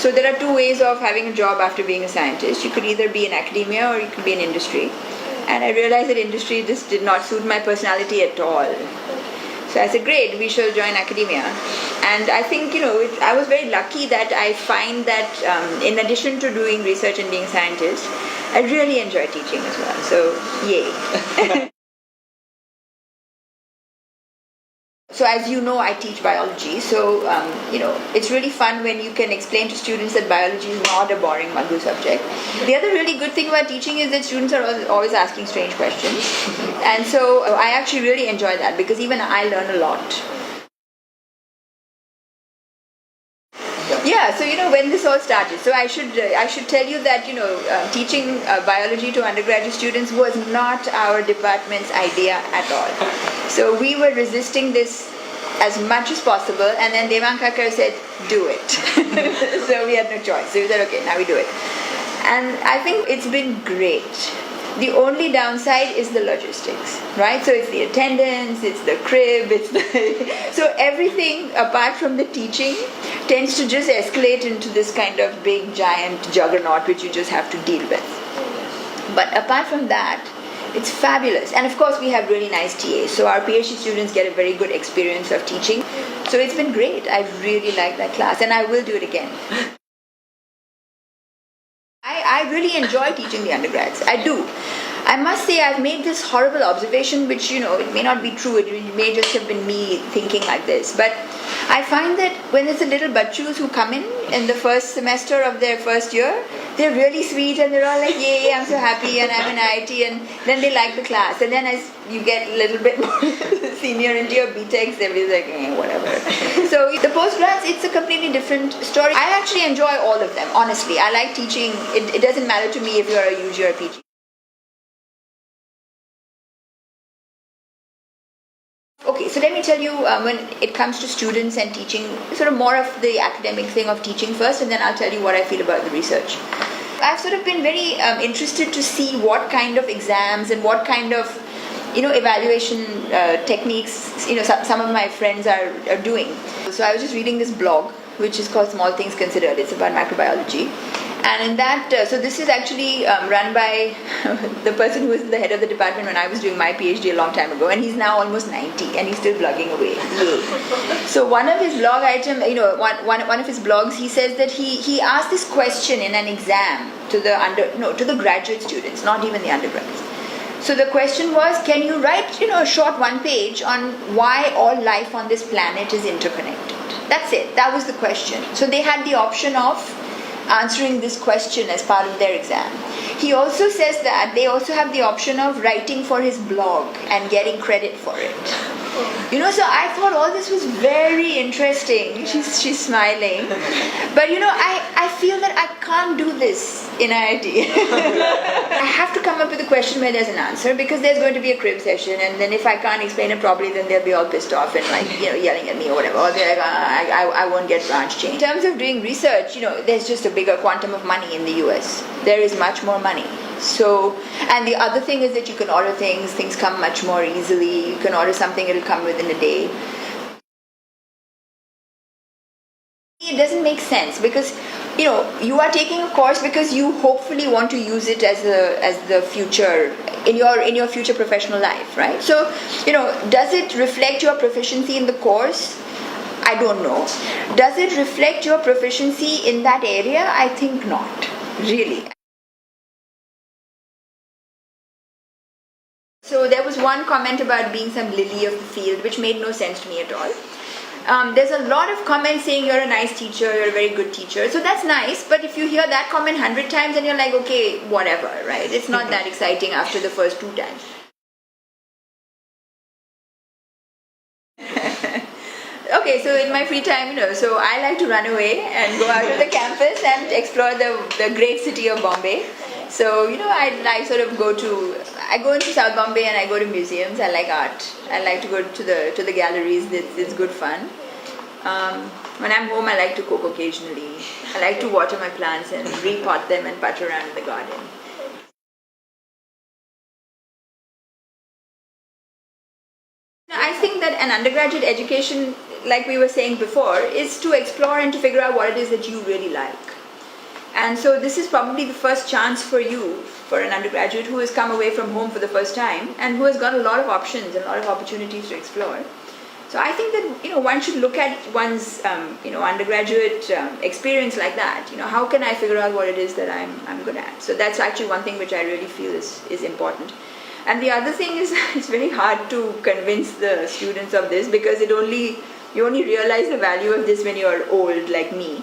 So there are two ways of having a job after being a scientist. You could either be in academia or you could be in industry. And I realized that industry just did not suit my personality at all. So I said, great, we shall join academia. And I think, I was very lucky that I find that in addition to doing research and being a scientist, I really enjoy teaching as well. So, yay. So as you know, I teach biology. So, it's really fun when you can explain to students that biology is not a boring Maghu subject. The other really good thing about teaching is that students are always asking strange questions. And so I actually really enjoy that because even I learn a lot. Yeah, so when this all started, so I should tell you that teaching biology to undergraduate students was not our department's idea at all. So we were resisting this as much as possible, and then Devankar said, "Do it." So we had no choice. So we said, "Okay, now we do it," and I think it's been great. The only downside is the logistics, right? So it's the attendance, it's the crib, so everything apart from the teaching tends to just escalate into this kind of big giant juggernaut which you just have to deal with. But apart from that, it's fabulous. And of course we have really nice TAs. So our PhD students get a very good experience of teaching. So it's been great. I really like that class and I will do it again. I really enjoy teaching the undergrads. I do. I must say I've made this horrible observation which, it may not be true. It may just have been me thinking like this. But I find that when there's a little bachus who come in the first semester of their first year, they're really sweet and they're all like, yay, I'm so happy and I'm in IT, and then they like the class. And then as you get a little bit more senior into your BTechs, everybody's like, whatever. So the postgrads, it's a completely different story. I actually enjoy all of them, honestly. I like teaching. It doesn't matter to me if you're a UG or a PG. Okay, so let me tell you when it comes to students and teaching, sort of more of the academic thing of teaching first, and then I'll tell you what I feel about the research. I've sort of been very interested to see what kind of exams and what kind of evaluation techniques some of my friends are doing. So I was just reading this blog which is called Small Things Considered. It's about microbiology. And in that, so this is actually run by the person who was the head of the department when I was doing my PhD a long time ago, and he's now almost 90 and he's still blogging away. Yay. So one of his blog item, one of his blogs, he says that he asked this question in an exam to the graduate students, not even the undergrads. So the question was, can you write a short one page on why all life on this planet is interconnected? That's it. That was the question. So they had the option of answering this question as part of their exam. He also says that they also have the option of writing for his blog and getting credit for it. So I thought all this was very interesting. She's smiling. But I feel that I can't do this in IIT. I have to come up with a question where there's an answer, because there's going to be a crib session, and then if I can't explain it properly, then they'll be all pissed off and yelling at me or whatever. Or they're like, I won't get branch change. In terms of doing research, there's just a bigger quantum of money in the US. There is much more money. So, and the other thing is that you can order things come much more easily. You can order something, it'll come within a day. It doesn't make sense because, you are taking a course because you hopefully want to use it as the future, in your future professional life, right? So, does it reflect your proficiency in the course? I don't know. Does it reflect your proficiency in that area? I think not, really. So there was one comment about being some lily of the field, which made no sense to me at all. There's a lot of comments saying you're a nice teacher, you're a very good teacher. So that's nice, but if you hear that comment 100 times, then you're like, okay, whatever, right? It's not that exciting after the first 2 times. Okay, so in my free time, so I like to run away and go out to the campus and explore the great city of Bombay. So, I sort of I go into South Bombay and I go to museums. I like art. I like to go to the galleries. It's good fun. When I'm home, I like to cook occasionally. I like to water my plants and repot them and putter around in the garden. I think that an undergraduate education, like we were saying before, is to explore and to figure out what it is that you really like. And so this is probably the first chance for you, for an undergraduate who has come away from home for the first time and who has got a lot of options and a lot of opportunities to explore. So I think that one should look at one's undergraduate experience like that. How can I figure out what it is that I'm good at? So that's actually one thing which I really feel is important. And the other thing is it's very hard to convince the students of this because you only realize the value of this when you're old like me.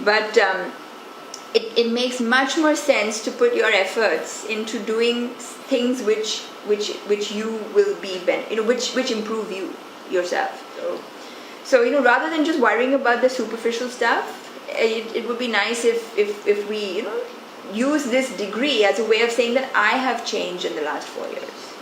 But it makes much more sense to put your efforts into doing things which you will be which improve you yourself. So rather than just worrying about the superficial stuff, it would be nice if we use this degree as a way of saying that I have changed in the last 4 years.